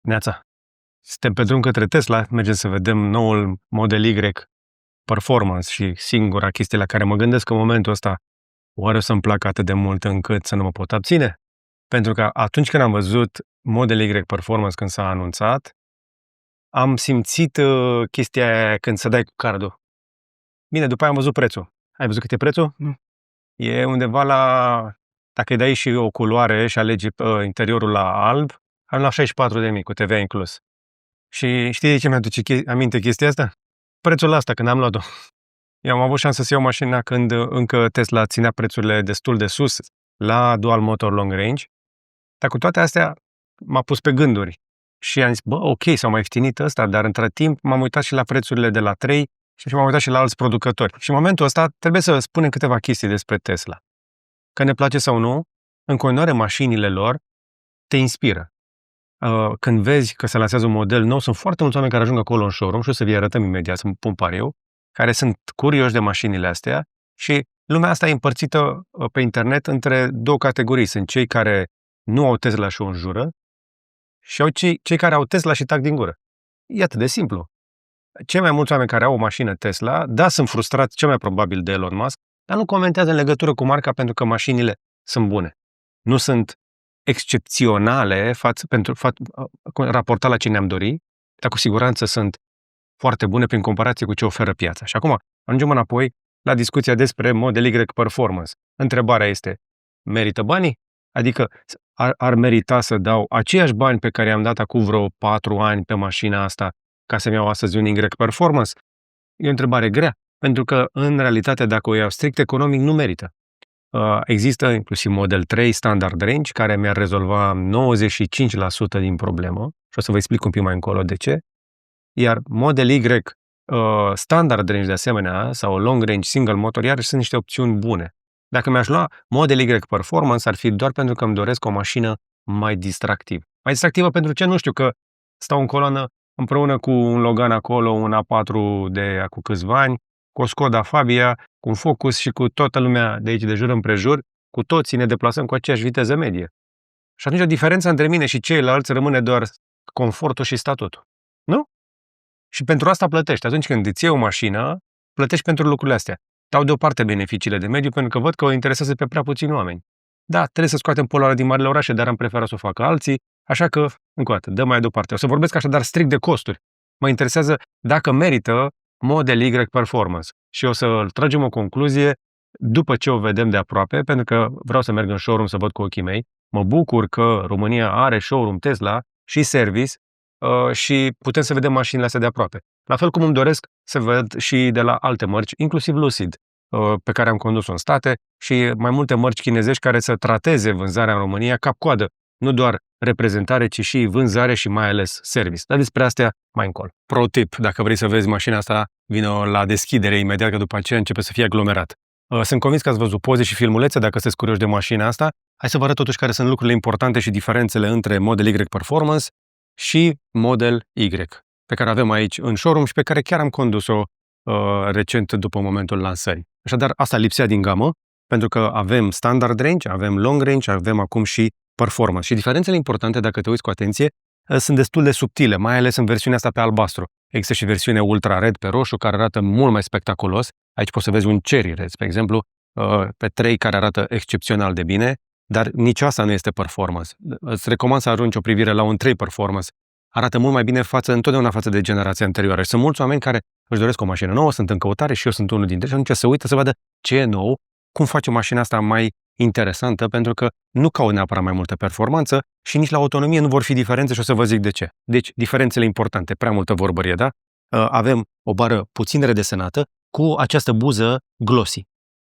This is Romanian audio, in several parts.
Neața. Suntem pe drum către Tesla, mergem să vedem noul Model Y Performance și singura chestie la care mă gândesc în momentul ăsta, oare o să-mi placă atât de mult încât să nu mă pot abține? Pentru că atunci când am văzut Model Y Performance când s-a anunțat, am simțit chestia aia când să dai cu cardul. Bine, după aia am văzut prețul. Ai văzut cât e prețul? E undeva la... Dacă îi dai și o culoare și alegi interiorul la alb, am la 64.000 cu TVA inclus. Și știi de ce mi-aduce aminte chestia asta? Prețul ăsta, când am luat-o. Eu am avut șansă să iau mașina când încă Tesla ținea prețurile destul de sus la Dual Motor Long Range, dar cu toate astea m-a pus pe gânduri. Și am zis, ok, s-au mai ieftinit ăsta, dar între timp m-am uitat și la prețurile de la 3 și m-am uitat și la alți producători. Și în momentul ăsta trebuie să spunem câteva chestii despre Tesla. Că ne place sau nu, în continuare mașinile lor te inspiră. Când vezi că se lansează un model nou, sunt foarte mulți oameni care ajung acolo în showroom și o să vi arătăm imediat, să-mi pun pariu, care sunt curioși de mașinile astea și lumea asta e împărțită pe internet între două categorii. Sunt cei care nu au Tesla și o înjură și au cei care au Tesla și tac din gură. E atât de simplu. Cei mai mulți oameni care au o mașină Tesla, da, sunt frustrați cel mai probabil de Elon Musk, dar nu comentează în legătură cu marca pentru că mașinile sunt bune. Nu sunt excepționale raportat la ce ne-am dorit, dar cu siguranță sunt foarte bune prin comparație cu ce oferă piața. Și acum ajungem înapoi la discuția despre Model Y Performance. Întrebarea este, merită banii? Adică ar merita să dau aceiași bani pe care i-am dat acum vreo 4 ani pe mașina asta ca să-mi iau astăzi un Y Performance? E o întrebare grea, pentru că în realitate dacă o iau strict economic nu merită. Există inclusiv Model 3 Standard Range care mi-ar rezolva 95% din problemă și o să vă explic un pic mai încolo de ce. Iar Model Y Standard Range de asemenea sau Long Range Single Motor iarăși sunt niște opțiuni bune. Dacă mi-aș lua Model Y Performance ar fi doar pentru că îmi doresc o mașină mai distractivă. Mai distractivă pentru ce? Nu știu, că stau în coloană împreună cu un Logan acolo, un A4 de acum câțiva ani, cu o Skoda Fabia, cu un Focus și cu toată lumea de aici de jur împrejur, cu toții ne deplasăm cu aceeași viteză medie. Și atunci diferența între mine și ceilalți rămâne doar confortul și statutul. Nu? Și pentru asta plătești. Atunci când îți iei o mașină, plătești pentru lucrurile astea. Dau deoparte beneficiile de mediu pentru că văd că o interesează pe prea puțini oameni. Da, trebuie să scoatem poluarea din marile orașe, dar am preferat să o facă alții, așa că, încă o dată, dă mai deoparte. O să vorbesc așadar strict de costuri. Mă interesează dacă merită Model Y Performance și o să tragem o concluzie după ce o vedem de aproape, pentru că vreau să merg în showroom să văd cu ochii mei. Mă bucur că România are showroom Tesla și service și putem să vedem mașinile astea de aproape. La fel cum îmi doresc să văd și de la alte mărci, inclusiv Lucid, pe care am condus-o în state și mai multe mărci chinezești care să trateze vânzarea în România cap-coadă, nu doar reprezentare, ci și vânzare și mai ales service. Dar despre astea mai încolo. Pro tip, dacă vrei să vezi mașina asta, vină la deschidere imediat, că după aceea începe să fie aglomerat. Sunt convins că ați văzut poze și filmulețe dacă sunteți curioși de mașina asta. Hai să vă arăt totuși care sunt lucrurile importante și diferențele între Model Y Performance și Model Y, pe care avem aici în showroom și pe care chiar am condus-o recent după momentul lansării. Așadar, asta lipsea din gamă, pentru că avem Standard Range, avem Long Range, avem acum și Performance. Și diferențele importante, dacă te uiți cu atenție, sunt destul de subtile, mai ales în versiunea asta pe albastru. Există și versiunea Ultra Red pe roșu, care arată mult mai spectaculos. Aici poți să vezi un Cherry Red, spre exemplu, pe 3 care arată excepțional de bine, dar nici asta nu este Performance. Îți recomand să arunci o privire la un 3 Performance. Arată mult mai bine întotdeauna față de generația anterioară. Și sunt mulți oameni care își doresc o mașină nouă, sunt în căutare și eu sunt unul dintre ei și atunci se uită să vadă ce e nou, cum face mașina asta mai interesantă, pentru că nu caut neapărat mai multă performanță și nici la autonomie nu vor fi diferențe și o să vă zic de ce. Deci, diferențele importante, prea multă vorbărie, da? Avem o bară puțin redesenată cu această buză glossy.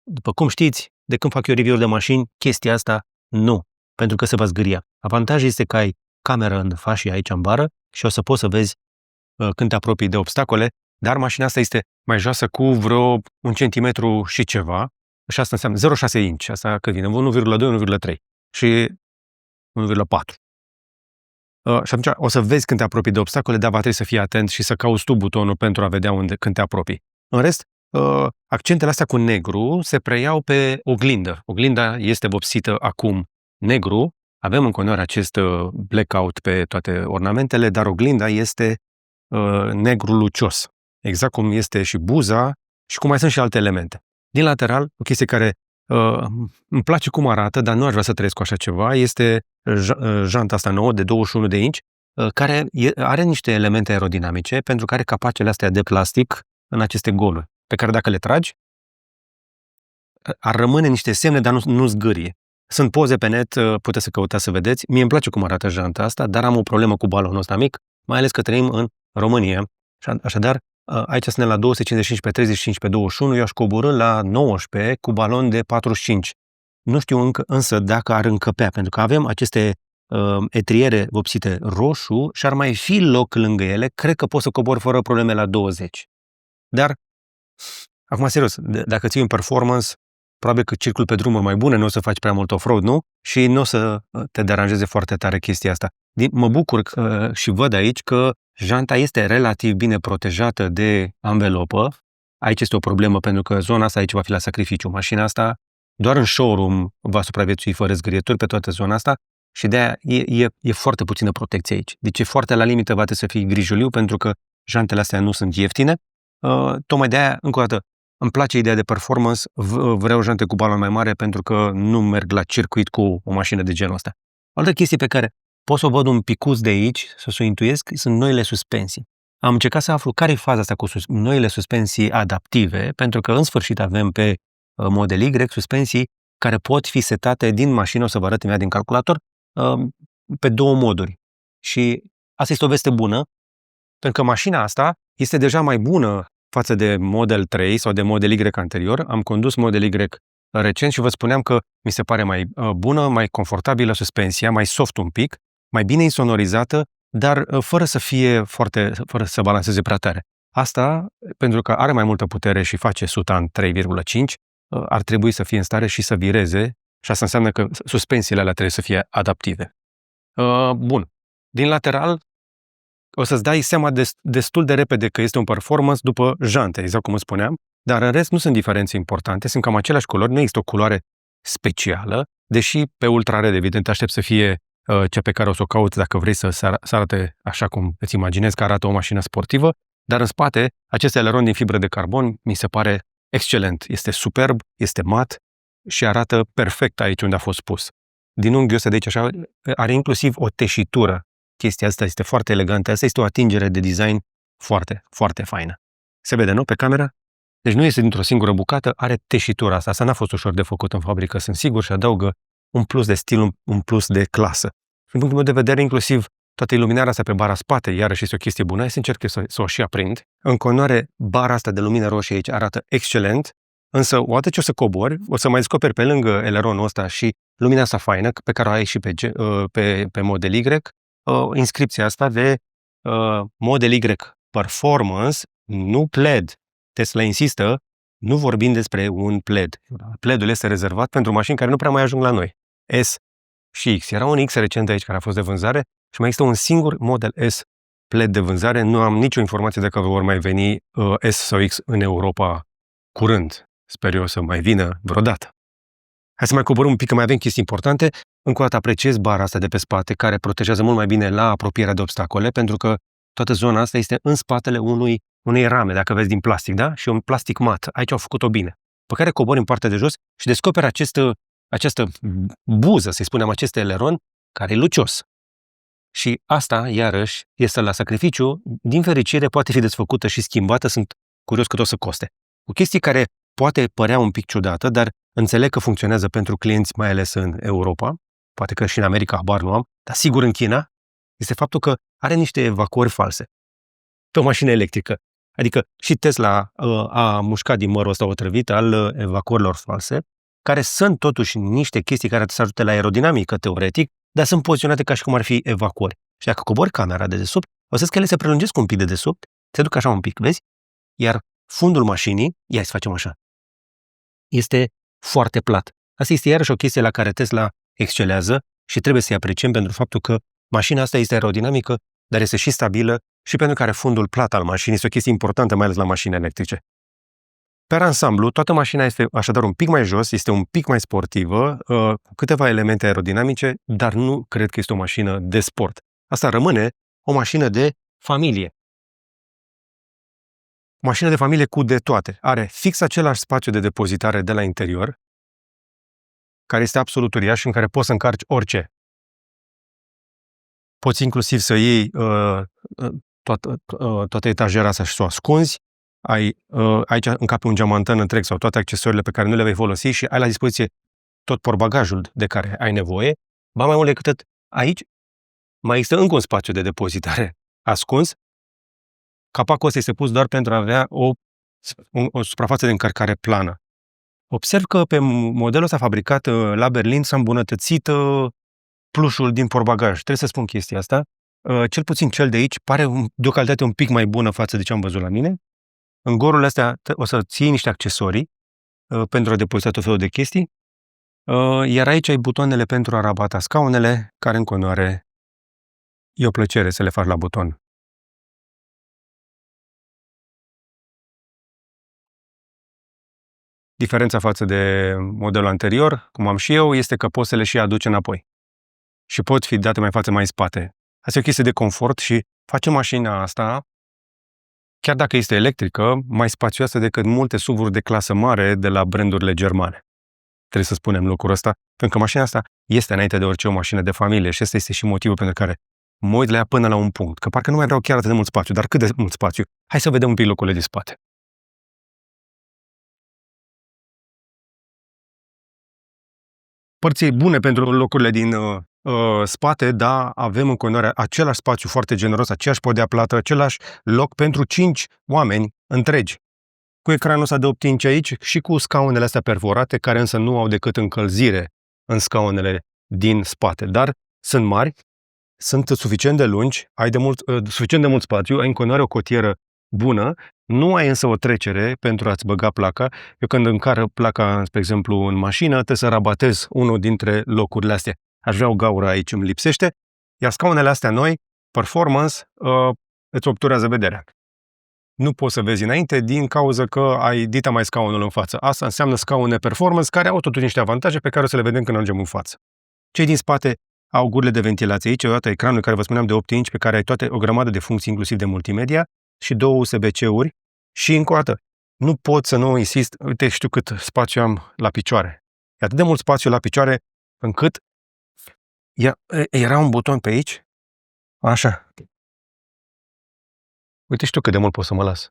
După cum știți, de când fac eu review-uri de mașini, chestia asta nu, pentru că se va zgâria. Avantajul este că ai cameră în fașie aici în bară și o să poți să vezi când te apropii de obstacole, dar mașina asta este mai joasă cu vreo 1 centimetru și ceva și asta înseamnă 0,6 inch, asta cât vine? 1,2, 1,3 și 1,4. Și atunci o să vezi când te apropii de obstacole, dar va trebui să fii atent și să cauți tu butonul pentru a vedea când te apropii. În rest, accentele astea cu negru se preiau pe oglindă. Oglinda este vopsită acum negru Avem în continuare acest blackout pe toate ornamentele, dar oglinda este negru lucios. Exact cum este și buza și cum mai sunt și alte elemente. Din lateral, o chestie care îmi place cum arată, dar nu aș vrea să trăiesc cu așa ceva, este janta asta nouă de 21 de inci, care are niște elemente aerodinamice pentru care capacele astea de plastic în aceste goluri, pe care dacă le tragi, ar rămâne niște semne, dar nu zgârie. Sunt poze pe net, puteți să căutați să vedeți. Mie îmi place cum arată janta asta, dar am o problemă cu balonul ăsta mic, mai ales că trăim în România. Așadar, aici suntem la 255 pe 35 pe 21, eu aș coborî la 19 cu balon de 45. Nu știu încă, însă dacă ar încăpea, pentru că avem aceste etriere vopsite roșu și ar mai fi loc lângă ele, cred că pot să cobor fără probleme la 20. Dar, acum serios, dacă ții un performance, probabil că circul pe drumuri mai bune, nu o să faci prea mult off-road, nu? Și nu o să te deranjeze foarte tare chestia asta. Mă bucur și văd aici că janta este relativ bine protejată de anvelopă. Aici este o problemă pentru că zona asta aici va fi la sacrificiu. Mașina asta doar în showroom va supraviețui fără zgârieturi pe toată zona asta și de-aia e foarte puțină protecție aici. Deci e foarte la limită, va trebui să fii grijuliu pentru că jantele astea nu sunt ieftine. Tocmai de-aia, încă o dată, îmi place ideea de performance, vreau jante cu balon mai mare pentru că nu merg la circuit cu o mașină de genul ăsta. O altă chestie pe care pot să o văd un picuț de aici, să o intuiesc, sunt noile suspensii. Am încercat să aflu care e faza asta cu noile suspensii adaptive, pentru că în sfârșit avem pe Model Y suspensii care pot fi setate din mașină, o să vă arăt imediat din calculator, pe două moduri. Și asta este o veste bună, pentru că mașina asta este deja mai bună față de Model 3 sau de Model Y anterior. Am condus Model Y recent și vă spuneam că mi se pare mai bună, mai confortabilă suspensia, mai soft un pic, mai bine insonorizată, dar fără fără să balanceze prea tare. Asta, pentru că are mai multă putere și face suta în 3,5, ar trebui să fie în stare și să vireze și asta înseamnă că suspensiile alea trebuie să fie adaptive. Bun. Din lateral, o să-ți dai seama destul de repede că este un performance după jante, exact cum îți spuneam, dar în rest nu sunt diferențe importante, sunt cam aceleași culori, nu există o culoare specială, deși pe ultra-red, evident, aștept să fie cea pe care o să o cauți dacă vrei să arate așa cum îți imaginezi că arată o mașină sportivă, dar în spate, acest aileron din fibră de carbon mi se pare excelent, este superb, este mat și arată perfect aici unde a fost pus. Din unghiul ăsta de aici așa, are inclusiv o teșitură. Chestia asta este foarte elegantă, asta este o atingere de design foarte, foarte faină. Se vede, nu, pe cameră? Deci nu este dintr-o singură bucată, are teșitura asta. Asta n-a fost ușor de făcut în fabrică, sunt sigur, și adaugă un plus de stil, un plus de clasă. Din punctul meu de vedere, inclusiv toată iluminarea asta pe bara spate, iarăși este o chestie bună, să încerc să o și aprind. În continuare, bara asta de lumină roșie aici arată excelent, însă odată ce o să cobori, o să mai descoperi pe lângă eleronul ăsta și lumina asta faină, pe care o ai și pe Model Y, inscripția asta de Model Y Performance, nu Plaid. Tesla insistă, nu vorbim despre un Plaid. Plaidul este rezervat pentru mașini care nu prea mai ajung la noi. S și X. Era un X recent aici care a fost de vânzare și mai există un singur Model S Plaid de vânzare. Nu am nicio informație dacă vor mai veni S sau X în Europa curând. Sper eu să mai vină vreodată. Hai să mai coborâm un pic, că mai avem chestii importante. Încă o dată apreciez bara asta de pe spate, care protejează mult mai bine la apropierea de obstacole, pentru că toată zona asta este în spatele unei rame, dacă vezi, din plastic, da? Și un plastic mat. Aici au făcut-o bine. Pe care cobori în partea de jos și descoperi această buză, să-i spunem, acest eleron, care e lucios. Și asta, iarăși, este la sacrificiu. Din fericire, poate fi desfăcută și schimbată. Sunt curios cât o să coste. O chestie care poate părea un pic ciudată, dar înțeleg că funcționează pentru clienți, mai ales în Europa, poate că și în America, habar nu am, dar sigur în China, este faptul că are niște evacuări false pe o mașină electrică. Adică și Tesla a mușcat din mărul ăsta otrăvit al evacuărilor false, care sunt totuși niște chestii care te ajute la aerodinamică, teoretic, dar sunt poziționate ca și cum ar fi evacuări. Și dacă cobori camera de desubt, o să vezi că ele se prelungesc un pic de desubt, se duc așa un pic, vezi? Iar fundul mașinii, ia să facem așa, este foarte plat. Asta este iarăși o chestie la care Tesla excelează și trebuie să-i apreciem pentru faptul că mașina asta este aerodinamică, dar este și stabilă și pentru că are fundul plat al mașinii. Este o chestie importantă, mai ales la mașini electrice. Per ansamblu, toată mașina este așadar un pic mai jos, este un pic mai sportivă, cu câteva elemente aerodinamice, dar nu cred că este o mașină de sport. Asta rămâne o mașină de familie. O mașină de familie cu de toate. Are fix același spațiu de depozitare de la interior, care este absolut uriaș și în care poți să încarci orice. Poți inclusiv să iei toată etajera asta și să o ascunzi. Aici încape un geamantan întreg sau toate accesoriile pe care nu le vei folosi și ai la dispoziție tot portbagajul de care ai nevoie. Ba mai mult decât atât, aici mai există încă un spațiu de depozitare ascuns. Capacul ăsta este pus doar pentru a avea o suprafață de încărcare plană. Observ că pe modelul ăsta fabricat la Berlin s-a îmbunătățit plușul din portbagaj. Trebuie să spun chestia asta. Cel puțin cel de aici pare de o calitate un pic mai bună față de ce am văzut la mine. În gorurile astea o să ții niște accesorii pentru a depozita tot felul de chestii. Iar aici ai butoanele pentru a rabata scaunele, care în continuare e o plăcere să le faci la buton. Diferența față de modelul anterior, cum am și eu, este că poți să le și aduci înapoi. Și pot fi date mai față, mai în spate. Asta e o chestie de confort și face mașina asta, chiar dacă este electrică, mai spațioasă decât multe SUV-uri de clasă mare de la brandurile germane. Trebuie să spunem lucrul ăsta, pentru că mașina asta este înainte de orice o mașină de familie și ăsta este și motivul pentru care mă uit la ea până la un punct, că parcă nu mai vreau chiar atât de mult spațiu, dar cât de mult spațiu? Hai să vedem un pic locurile din spate. Părți bune pentru locurile din spate, da, avem în continuare același spațiu foarte generos, aceeași podea plată, același loc pentru 5 oameni întregi. Cu ecranul ăsta de 8 inch aici și cu scaunele astea perforate, care însă nu au decât încălzire în scaunele din spate, dar sunt mari, sunt suficient de lungi, ai suficient de mult spațiu, ai în continuare o cotieră bună, nu ai însă o trecere pentru a-ți băga placa. Eu când încarc placa, spre exemplu, în mașină, trebuie să rabatez unul dintre locurile astea. Aș vrea o gaură aici, îmi lipsește, iar scaunele astea noi, performance, îți obturează vederea. Nu poți să vezi înainte din cauza că ai dita mai scaunul în față. Asta înseamnă scaune performance care au totuși niște avantaje pe care o să le vedem când ajungem în față. Cei din spate au gurile de ventilație aici, odată ecranul care vă spuneam de 8 inch pe care ai o grămadă de funcții, inclusiv de multimedia și 2 USB-C-uri și încă o dată, nu pot să nu insist, uite, știu cât spațiu am la picioare. E atât de mult spațiu la picioare încât era un buton pe aici, așa. Uite, știu cât de mult pot să mă las.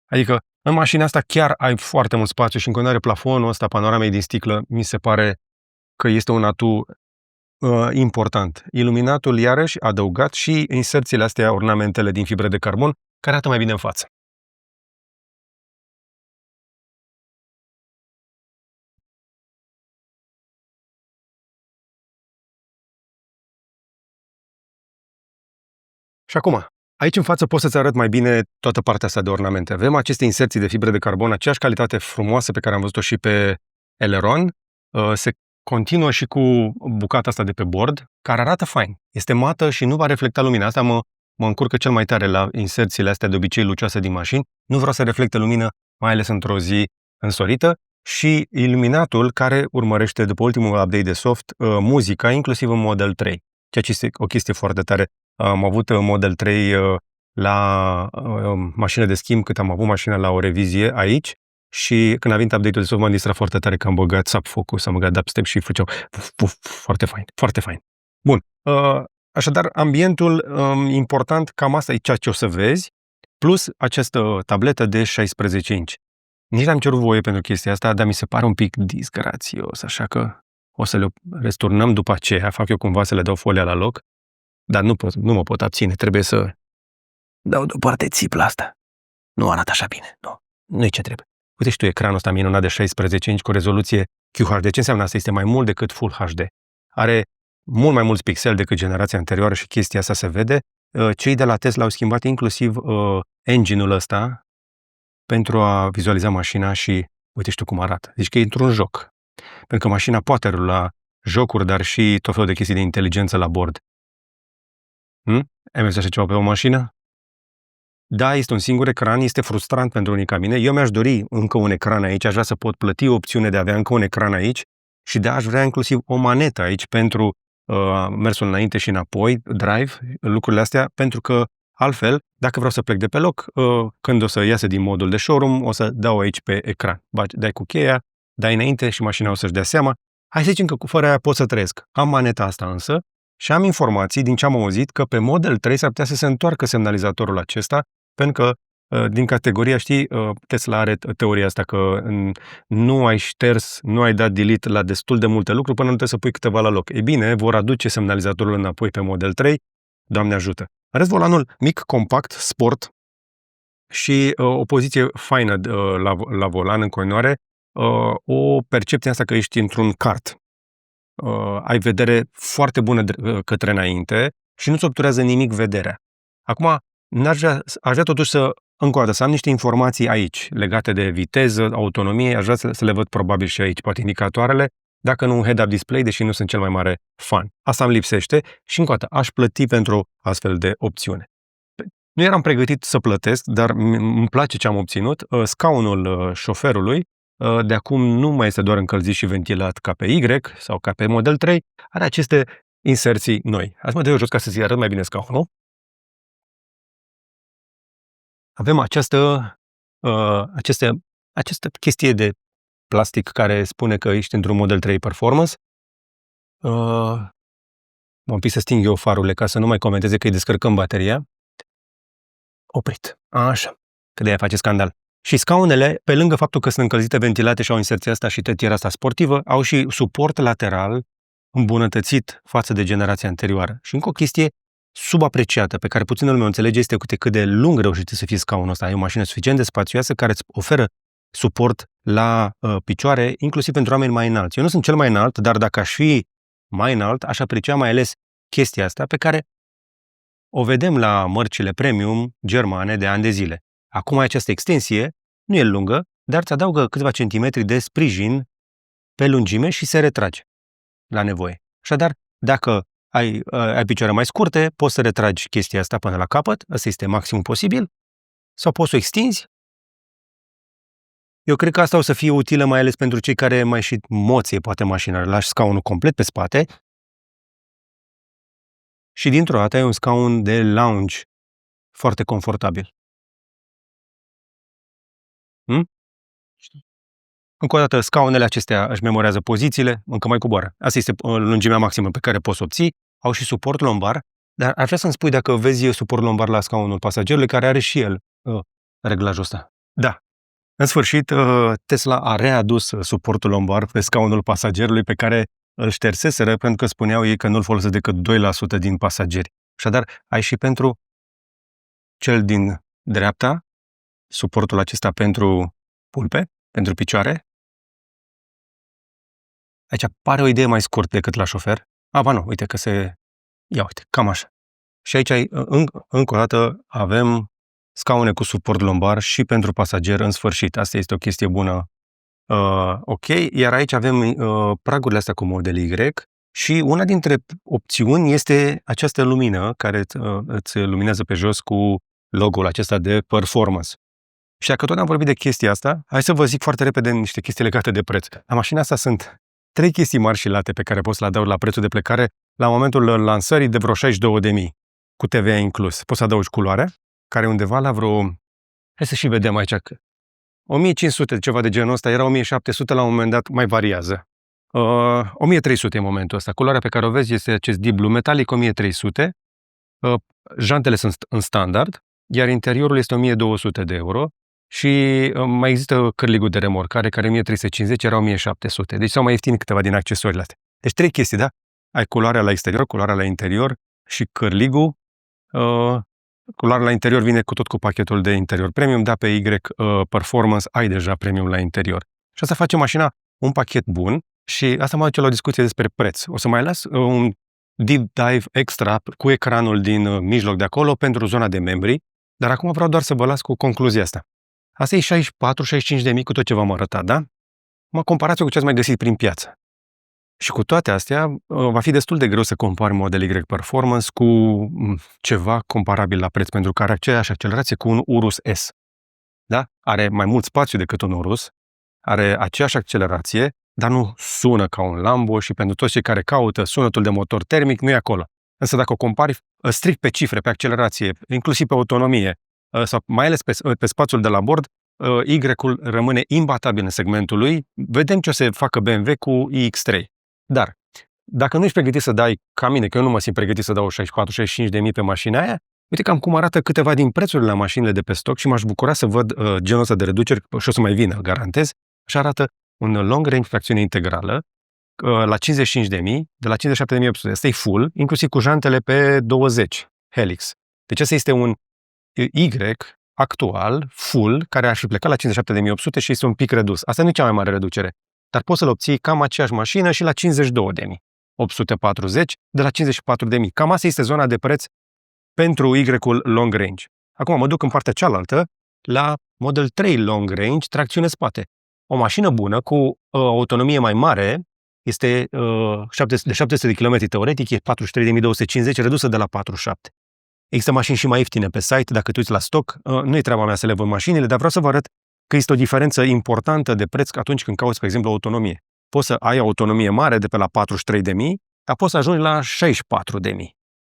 Adică, în mașina asta chiar ai foarte mult spațiu și în continuare plafonul ăsta panoramei din sticlă mi se pare că este un atu important. Iluminatul, iarăși, adăugat și inserțiile astea, ornamentele din fibră de carbon, care arată mai bine în față. Și acum, aici în față pot să-ți arăt mai bine toată partea asta de ornamente. Avem aceste inserții de fibre de carbon, aceeași calitate frumoasă pe care am văzut-o și pe Eleron. Se continuă și cu bucata asta de pe bord, care arată fain. Este mată și nu va reflecta lumina. Asta mă încurcă cel mai tare la inserțiile astea de obicei lucioase din mașini. Nu vreau să reflecte lumină, mai ales într-o zi însorită. Și iluminatul care urmărește, după ultimul update de soft, muzica, inclusiv în Model 3. Ceea ce este o chestie foarte tare. Am avut Model 3 la mașină de schimb, cât am avut mașina la o revizie aici și când a venit update-ul de soft m-am distrat foarte tare că am băgat subfocus, am băgat dubstep și făceau foarte fain, foarte fain. Bun, așadar ambientul important, cam asta e ceea ce o să vezi, plus această tabletă de 16 inch. Nici n-am cerut voie pentru chestia asta, dar mi se pare un pic disgrațios, așa că o să le resturnăm după aceea, fac eu cumva să le dau folia la loc, dar nu mă pot abține, trebuie să dau deoparte țipla asta. Nu arată așa bine, nu-i ce trebuie. Uite și tu ecranul ăsta minunat de 16 inch cu rezoluție QHD. Ce înseamnă asta? Este mai mult decât Full HD. Are mult mai mulți pixeli decât generația anterioară și chestia asta se vede. Cei de la Tesla au schimbat inclusiv engine-ul ăsta pentru a vizualiza mașina și uite și tu cum arată. Deci că e într-un joc. Pentru că mașina poate rula jocuri, dar și tot felul de chestii de inteligență la bord. Ai văzut așa ceva pe o mașină? Da, este un singur ecran, este frustrant pentru unii ca mine. Eu mi-aș dori încă un ecran aici, aș vrea să pot plăti opțiune de a avea încă un ecran aici și aș vrea inclusiv o manetă aici pentru mersul înainte și înapoi, drive, lucrurile astea, pentru că altfel, dacă vreau să plec de pe loc, când o să iasă din modul de showroom, o să dau aici pe ecran. Dai cu cheia, dai înainte și mașina o să-și dea seama. Hai să zicem că fără aia pot să trăiesc. Am maneta asta însă și am informații din ce am auzit că pe Model 3 s-ar putea să se întoarcă semnalizatorul acesta, pentru că din categoria, știi, Tesla are teoria asta că nu ai șters, nu ai dat delete la destul de multe lucruri până nu trebuie să pui câteva la loc. E bine, vor aduce semnalizatorul înapoi pe Model 3, Doamne ajută. În rest, volanul mic, compact, sport și o poziție faină la volan în continuare, o percepție asta că ești într-un kart. Ai vedere foarte bună către înainte și nu-ți obturează nimic vederea. Acum, aș vrea totuși încă o dată, să am niște informații aici legate de viteză, autonomie, aș vrea să le văd probabil și aici, poate indicatoarele, dacă nu un head-up display, deși nu sunt cel mai mare fan. Asta îmi lipsește și încă o dată, aș plăti pentru astfel de opțiune. Nu eram pregătit să plătesc, dar îmi place ce am obținut. Scaunul șoferului de acum nu mai este doar încălzit și ventilat ca pe Y sau ca pe Model 3, are aceste inserții noi. Azi mă dă jos ca să-ți arăt mai bine scaunul. Avem această chestie de plastic care spune că ești într-un Model 3 Performance. M-am pus să sting eu farurile ca să nu mai comenteze că îi descărcăm bateria. Oprit. Așa. Că de aia face scandal. Și scaunele, pe lângă faptul că sunt încălzite, ventilate și au inserția asta și tătiera asta sportivă, au și suport lateral îmbunătățit față de generația anterioară. Și încă o chestie subapreciată, pe care puținul meu înțelege, este cât de lung reușește să fie scaunul ăsta. Ai o mașină suficient de spațioasă care îți oferă suport la picioare, inclusiv pentru oameni mai înalți. Eu nu sunt cel mai înalt, dar dacă aș fi mai înalt, aș aprecia mai ales chestia asta pe care o vedem la mărcile premium germane de ani de zile. Acum această extensie nu e lungă, dar îți adaugă câțiva centimetri de sprijin pe lungime și se retrage la nevoie. Așadar, dacă ai picioare mai scurte, poți să retragi chestia asta până la capăt, ăsta este maximum posibil, sau poți să o extinzi. Eu cred că asta o să fie utilă mai ales pentru cei care mai și moție poate mașina. Lași scaunul complet pe spate și dintr-o dată ai un scaun de lounge foarte confortabil. Încă o dată, scaunele acestea își memorează pozițiile, încă mai coboară. Asta este lungimea maximă pe care poți obții. Au și suport lombar, dar ar vrea să-mi spui dacă vezi suport lombar la scaunul pasagerului, care are și el reglajul ăsta. Da. În sfârșit, Tesla a readus suportul lombar pe scaunul pasagerului pe care îl șterseseră pentru că spuneau ei că nu-l folosesc decât 2% din pasageri. Așadar, ai și pentru cel din dreapta suportul acesta pentru pulpe, pentru picioare. Aici pare o idee mai scurt decât la șofer. Nu, uite că ia uite, cam așa. Și aici încă o dată avem scaune cu suport lombar și pentru pasager în sfârșit. Asta este o chestie bună. Ok, iar aici avem pragurile astea cu Model Y și una dintre opțiuni este această lumină care îți luminează pe jos cu logo-ul acesta de performance. Și dacă tot am vorbit de chestia asta, hai să vă zic foarte repede niște chestii legate de preț. La mașina asta sunt 3 chestii mari și late pe care poți să le adaug la prețul de plecare la momentul lansării de vreo 62.000, cu TVA inclus. Poți să adaugi culoarea, care e undeva la vreo... Hai să și vedem aici. 1500, ceva de genul ăsta, era 1700, la un moment dat mai variază. 1300 în momentul ăsta. Culoarea pe care o vezi este acest deep blue metallic, 1300. Jantele sunt în standard, iar interiorul este 1200 de euro. Și mai există cârligul de remorcare, care 1350 era 1700. Deci s-au mai ieftinit câteva din accesoriile astea. Deci 3 chestii, da? Ai culoarea la exterior, culoarea la interior și cârligul. Culoarea la interior vine cu pachetul de interior premium, da, pe Y Performance ai deja premium la interior. Și asta face mașina un pachet bun și asta mă duce la o discuție despre preț. O să mai las un deep dive extra cu ecranul din mijloc de acolo pentru zona de membri, dar acum vreau doar să vă las cu concluzia asta. Asta e 64-65 de mii cu tot ce v-am arătat, da? Comparați-o cu ce ați mai găsit prin piață. Și cu toate astea, va fi destul de greu să compari Model Y Performance cu ceva comparabil la preț, pentru că are aceeași accelerație cu un Urus S. Da? Are mai mult spațiu decât un Urus, are aceeași accelerație, dar nu sună ca un Lambo și pentru toți cei care caută sunetul de motor termic, nu e acolo. Însă dacă o compari strict pe cifre, pe accelerație, inclusiv pe autonomie, sau mai ales pe spațiul de la bord, Y-ul rămâne imbatabil în segmentul lui. Vedem ce o să facă BMW cu iX3. Dar, dacă nu ești pregătit să dai, ca mine, că eu nu mă simt pregătit să dau 64-65 de mii pe mașina aia, uite cam cum arată câteva din prețurile la mașinile de pe stoc și m-aș bucura să văd genul ăsta de reduceri și o să mai vină, garantez. Și arată un long range tracțiune integrală la 55 de mii, de la 57.800. Asta e full, inclusiv cu jantele pe 20 Helix. Deci asta este un Y actual, full, care ar fi plecat la 57.800 și este un pic redus. Asta nu e cea mai mare reducere. Dar poți să-l obții cam aceeași mașină și la 52.840 de la 54.000. Cam asta este zona de preț pentru Y-ul long range. Acum mă duc în partea cealaltă la Model 3 long range, tracțiune spate. O mașină bună cu autonomie mai mare este de 700 de km teoretic, e 43.250, redusă de la 47. Există mașini și mai ieftine pe site, dacă te uiți la stoc, nu e treaba mea să le văd mașinile, dar vreau să vă arăt că este o diferență importantă de preț atunci când cauți, pe exemplu, autonomie. Poți să ai autonomie mare de pe la 43.000, dar poți să ajungi la 64.000.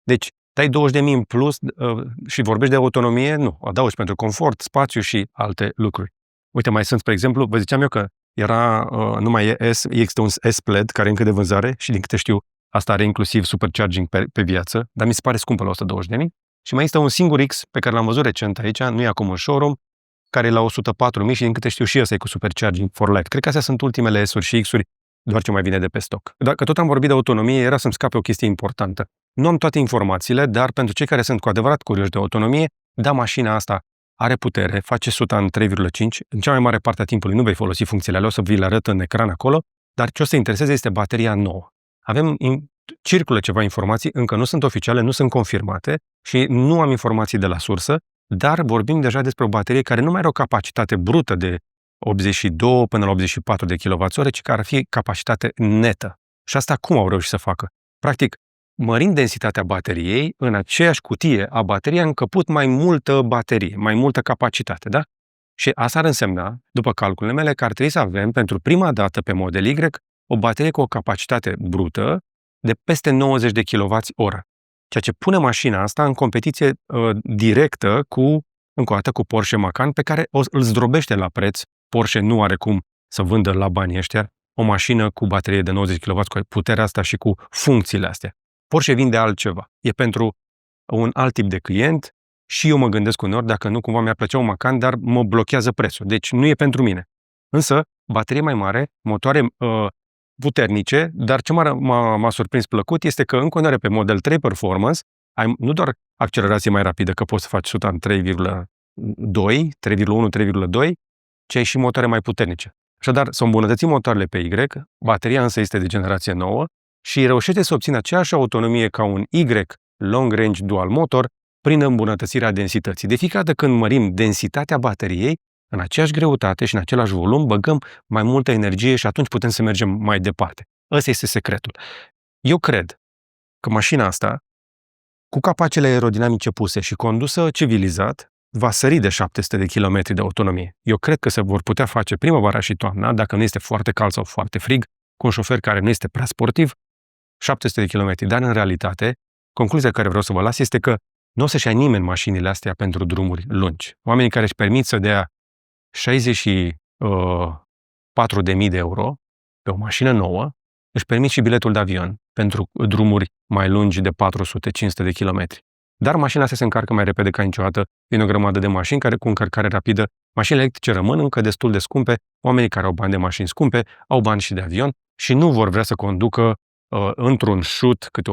Deci, dai 20.000 în plus și vorbești de autonomie, nu, adaugi pentru confort, spațiu și alte lucruri. Uite, mai sunt, spre exemplu, vă ziceam eu că era, nu mai e S, există un S-Plaid care e încă de vânzare și din câte știu, asta are inclusiv supercharging pe viață, dar mi se pare scumpă la 120.000. Și mai este un singur X pe care l-am văzut recent aici, nu e acum în showroom, care e la 104.000 și din câte știu și ăsta e cu supercharging for life. Cred că astea sunt ultimele S-uri și X-uri, doar ce mai vine de pe stoc. Dacă tot am vorbit de autonomie, era să-mi scape o chestie importantă. Nu am toate informațiile, dar pentru cei care sunt cu adevărat curioși de autonomie, da, mașina asta are putere, face 100 în 3,5, în cea mai mare parte a timpului nu vei folosi funcțiile alea, o să vi le arăt în ecran acolo, dar ce o să intereseze este bateria nouă. Circulă ceva informații, încă nu sunt oficiale, nu sunt confirmate și nu am informații de la sursă, dar vorbim deja despre o baterie care nu mai are o capacitate brută de 82 până la 84 de kWh, ci care ar fi capacitate netă. Și asta cum au reușit să facă? Practic, mărind densitatea bateriei, în aceeași cutie a bateriei a încăput mai multă baterie, mai multă capacitate, da? Și asta ar însemna, după calculele mele, că ar trebui să avem, pentru prima dată pe Model Y, o baterie cu o capacitate brută de peste 90 de kWh, ceea ce pune mașina asta în competiție directă încă o dată, cu Porsche Macan, pe care îl zdrobește la preț. Porsche nu are cum să vândă la banii ăștia o mașină cu baterie de 90 kW, cu puterea asta și cu funcțiile astea. Porsche vinde altceva. E pentru un alt tip de client și eu mă gândesc uneori dacă nu cumva mi-ar plăcea un Macan, dar mă blochează prețul. Deci nu e pentru mine. Însă, baterie mai mare, motoare puternice, dar ce m-a surprins plăcut este că în continuare pe Model 3 Performance ai nu doar accelerație mai rapidă, că poți să faci 100 în 3,2, 3,1, 3,2, ci ai și motoare mai puternice. Așadar, să îmbunătățim motoarele pe Y, bateria însă este de generație nouă și reușește să obțină aceeași autonomie ca un Y long range dual motor prin îmbunătățirea densității. De fiecare dată când mărim densitatea bateriei, în aceeași greutate și în același volum, băgăm mai multă energie și atunci putem să mergem mai departe. Ăsta este secretul. Eu cred că mașina asta, cu capacele aerodinamice puse și condusă civilizat, va sări de 700 de km de autonomie. Eu cred că se vor putea face primăvara și toamna, dacă nu este foarte cald sau foarte frig, cu un șofer care nu este prea sportiv, 700 de km. Dar în realitate, concluzia care vreau să vă las este că nu o să-și ia nimeni mașinile astea pentru drumuri lungi. Oamenii care își permit să dea 64.000 de euro pe o mașină nouă, își permit și biletul de avion pentru drumuri mai lungi de 400-500 de kilometri. Dar mașina asta se încarcă mai repede ca niciodată din o grămadă de mașini care cu încărcare rapidă. Mașinile electrice rămân încă destul de scumpe, oamenii care au bani de mașini scumpe au bani și de avion și nu vor vrea să conducă într-un șut câte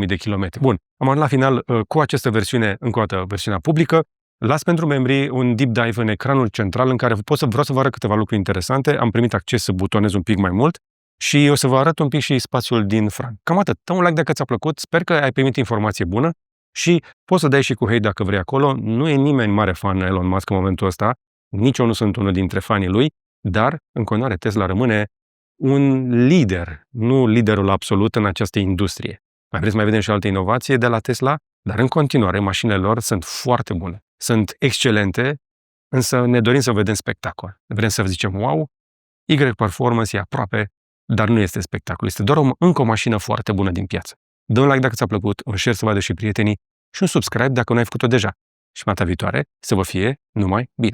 1000-2000 de kilometri. Bun, am ajuns la final cu această versiune, încă o dată versiunea publică. Las pentru membrii un deep dive în ecranul central în care vreau să vă arăt câteva lucruri interesante. Am primit acces să butonez un pic mai mult și o să vă arăt un pic și spațiul din Frank. Cam atât. Dă un like dacă ți-a plăcut. Sper că ai primit informație bună și poți să dai și cu hate dacă vrei acolo. Nu e nimeni mare fan Elon Musk în momentul ăsta. Nici eu nu sunt unul dintre fanii lui, dar în continuare Tesla rămâne un lider, nu liderul absolut în această industrie. Mai vreți să mai vedem și alte inovații de la Tesla? Dar în continuare, mașinile lor sunt foarte bune. Sunt excelente, însă ne dorim să vedem spectacol. Vrem să zicem, wow, Y-Performance e aproape, dar nu este spectacol. Este doar încă o mașină foarte bună din piață. Dă un like dacă ți-a plăcut, un share să vadă și prietenii și un subscribe dacă nu ai făcut-o deja. Și data viitoare să vă fie numai bine!